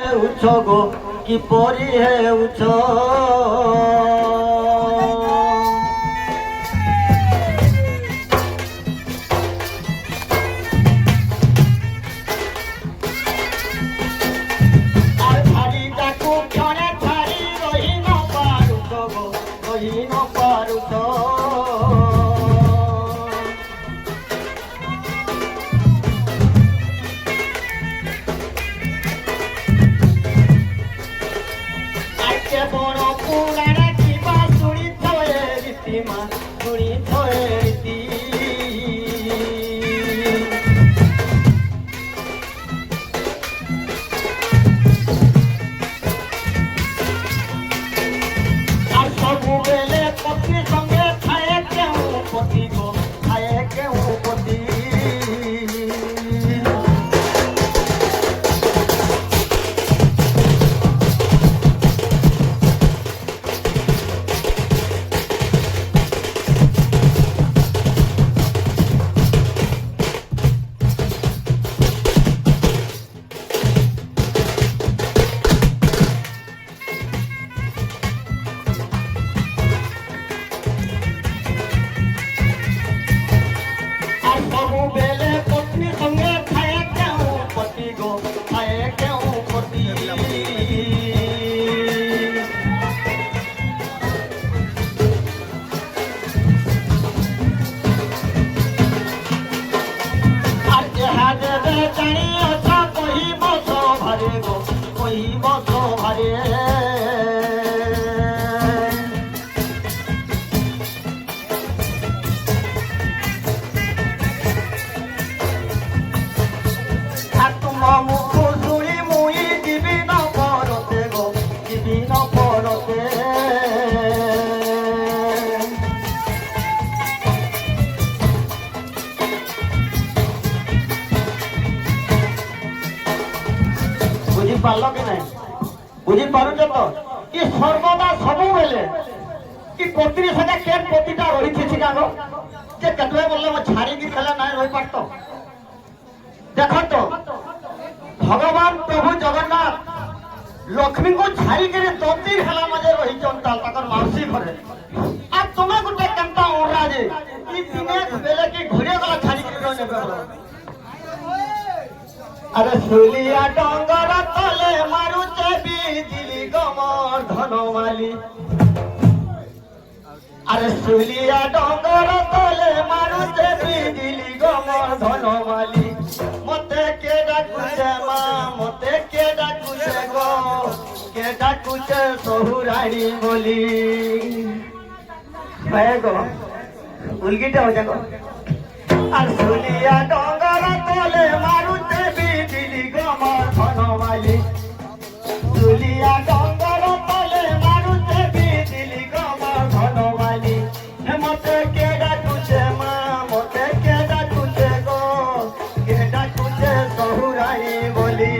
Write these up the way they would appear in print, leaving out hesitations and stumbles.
ହେଉଛ ଗୋ କିପରି ହେଉଛ बुझिपार कि नहीं बुझिपारुच तो कि सर्वदा सब बेले कि पत्री सजा केन पतिटा रही थी गाँव जे केतवे बोले मैं छाड़ी की खेला ना रही पारत देखो तो भगवान प्रभु जगन्नाथ लक्ष्मी को छाड़ी के 2-3 खेला मजे रही चंता मौसी घरे आ तुम्हें गोटे केनता ओरा जे ई दिनेश बेले की घुरे गला छाड़ी के रही अरे सुलिया डंगर तले मारुचे बिजली गमर धनमाली अरे सुलिया डंगर तले मारुचे बिजली गमर धनमाली मते के डाकुचे मा मते के डाकुचे गो के डाकुचे सहुराड़ी बोली भाई गो उलगिटा हो जागो আর সুলিয়া ডঙ্গর তলে মারুতে বিজলি গমর ধনমালি সুলিয়া ডঙ্গর তলে মারুতে বিজলি গমর ধনমালি মতে কে ডাকুছে মা মতে কে ডাকুছে গো কে ডাকুছে সহুরাই বলি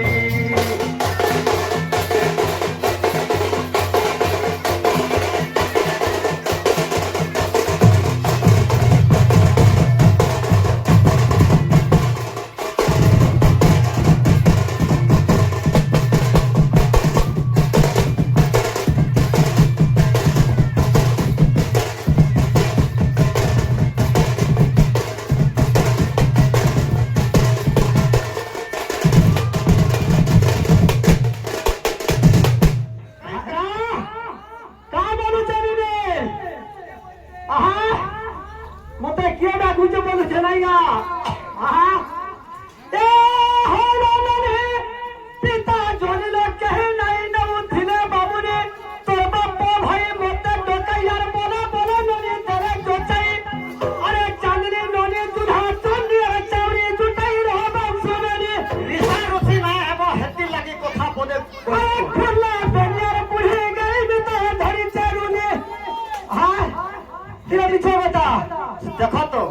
देखो तो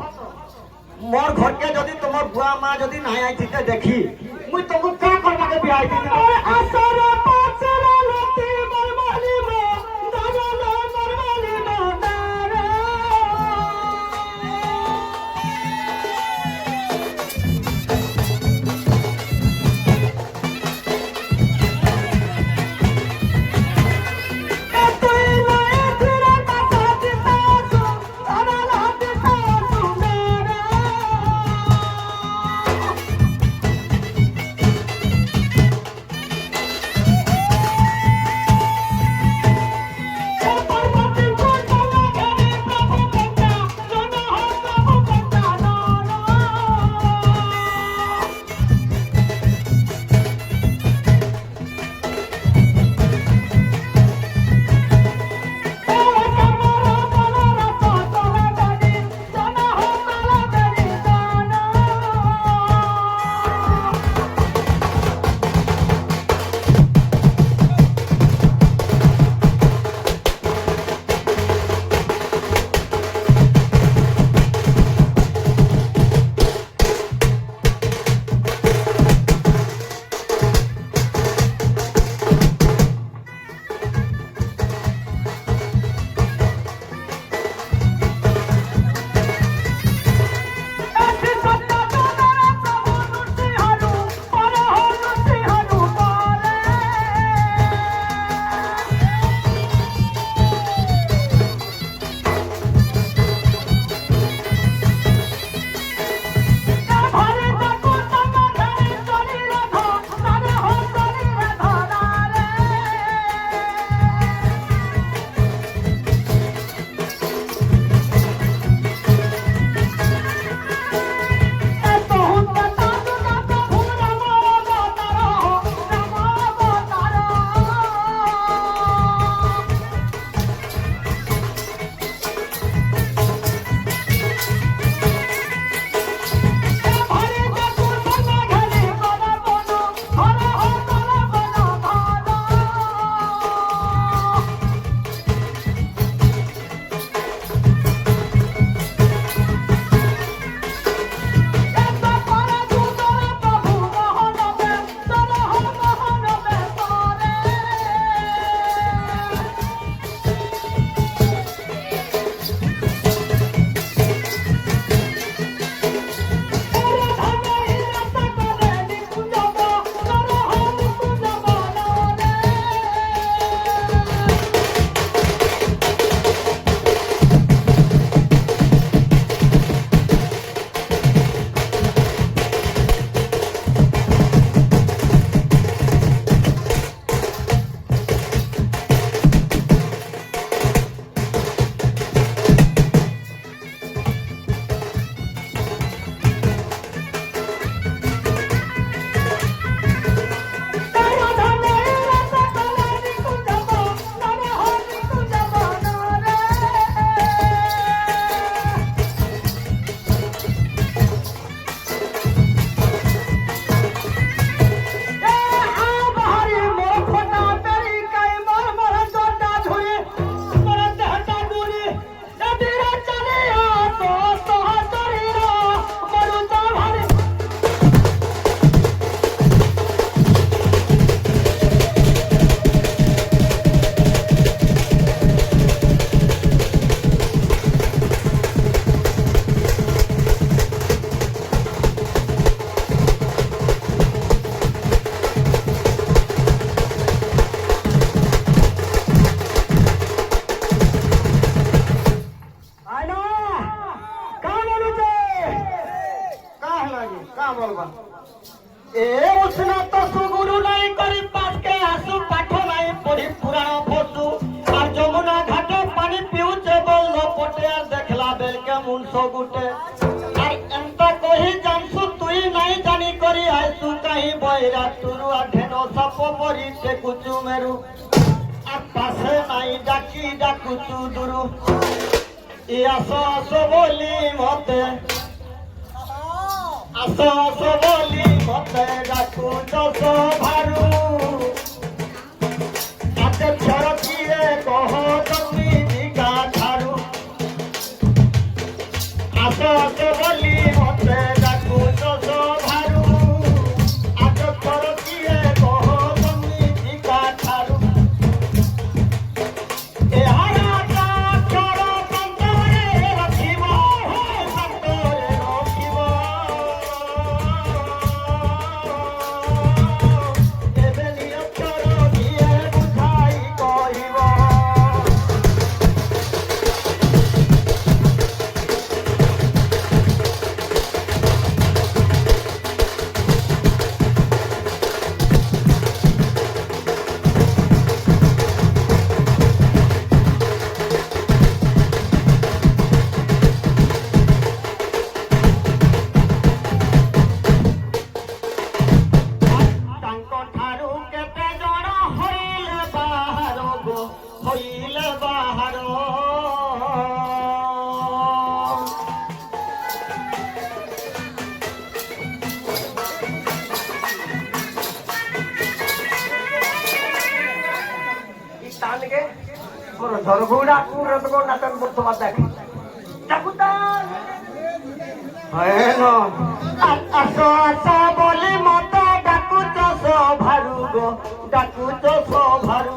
मोर घर के जदि तुम बुआ माँ जदि नहीं आई थी देखी मुझे तुमको क्या करना के भी आई थी পরি টেকুচু মেরু আর পাশে নাই ডাকি ডাকুচু দুরু ই আস আস বলি মতে আস আস বলি মতে ডাকুচ ভারু আতে ছড় কিয়ে কহ তুমি দিগা ঠারু আস আস বলি মতে ডাকুচ ভারু আতে ছড় কিয়ে কহ তুমি দিগা ঠারু এ হারা ছড় সন্তরে রাখিব সন্তরে রাখিব এবে নিয়ক্ষর দিয়ে বুঝাই কহিব ତାଙ୍କ ଠାରୁ କେତେ ଜଣ ହଇଲେ ବାହାର ଗୋ ହଇଲେ ବାହାର তানকে মোর ধরগুড়া কুরত গো নাটন বর্ত মাতা ডাকুতা হেন আস আস বলি মতে ডাকুচ ভারু গো ডাকুচ ভারু